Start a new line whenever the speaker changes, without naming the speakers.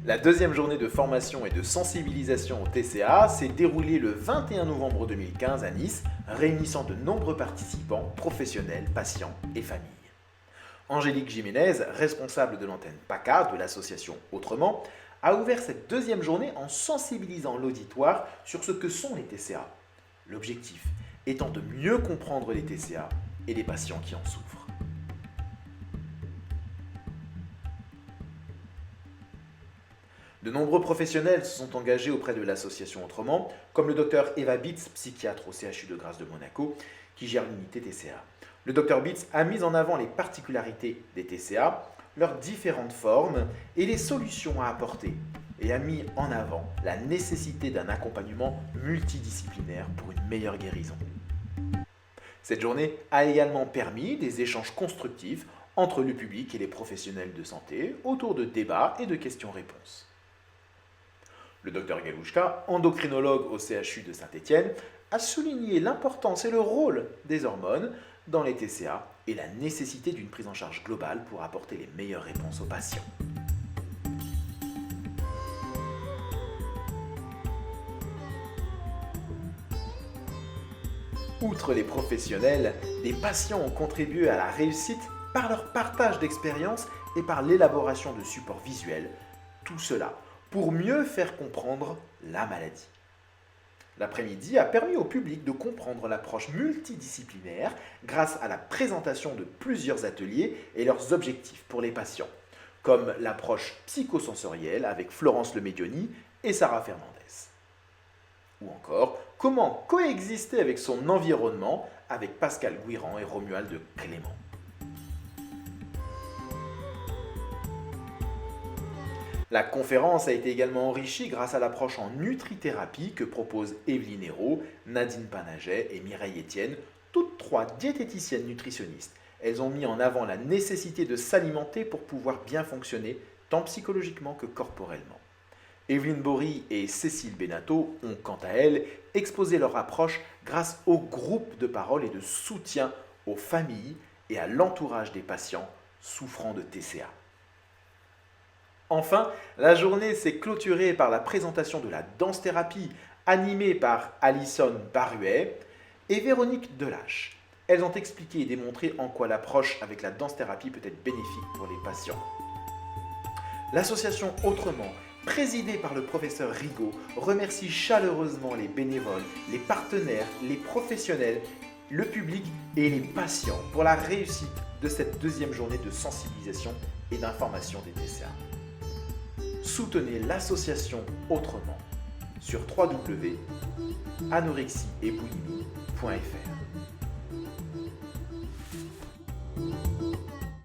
La deuxième journée de formation et de sensibilisation au TCA s'est déroulée le 21 novembre 2015 à Nice, réunissant de nombreux participants, professionnels, patients et familles. Angélique Jiménez, responsable de l'antenne PACA de l'association Autrement, a ouvert cette deuxième journée en sensibilisant l'auditoire sur ce que sont les TCA. L'objectif étant de mieux comprendre les TCA et les patients qui en souffrent. De nombreux professionnels se sont engagés auprès de l'association Autrement, comme le docteur Eva Bitz, psychiatre au CHU de Grasse de Monaco, qui gère l'unité TCA. Le docteur Bitz a mis en avant les particularités des TCA, leurs différentes formes et les solutions à apporter, et a mis en avant la nécessité d'un accompagnement multidisciplinaire pour une meilleure guérison. Cette journée a également permis des échanges constructifs entre le public et les professionnels de santé autour de débats et de questions-réponses. Le docteur Galouchka, endocrinologue au CHU de Saint-Étienne, a souligné l'importance et le rôle des hormones dans les TCA et la nécessité d'une prise en charge globale pour apporter les meilleures réponses aux patients. Outre les professionnels, les patients ont contribué à la réussite par leur partage d'expériences et par l'élaboration de supports visuels. Tout cela pour mieux faire comprendre la maladie. L'après-midi a permis au public de comprendre l'approche multidisciplinaire grâce à la présentation de plusieurs ateliers et leurs objectifs pour les patients, comme l'approche psychosensorielle avec Florence Lemedioni et Sarah Fernandez. Ou encore, comment coexister avec son environnement avec Pascal Guiran et Romuald Clément. La conférence a été également enrichie grâce à l'approche en nutrithérapie que proposent Evelyne Hérault, Nadine Panaget et Mireille Etienne, toutes trois diététiciennes nutritionnistes. Elles ont mis en avant la nécessité de s'alimenter pour pouvoir bien fonctionner, tant psychologiquement que corporellement. Evelyne Bory et Cécile Benato ont, quant à elles, exposé leur approche grâce au groupe de parole et de soutien aux familles et à l'entourage des patients souffrant de TCA. Enfin, la journée s'est clôturée par la présentation de la danse-thérapie animée par Alison Baruet et Véronique Delâche. Elles ont expliqué et démontré en quoi l'approche avec la danse-thérapie peut être bénéfique pour les patients. L'association Autrement, présidée par le professeur Rigaud, remercie chaleureusement les bénévoles, les partenaires, les professionnels, le public et les patients pour la réussite de cette deuxième journée de sensibilisation et d'information des TCA. Soutenez l'association Autrement sur www.anorexieetboulimie.fr.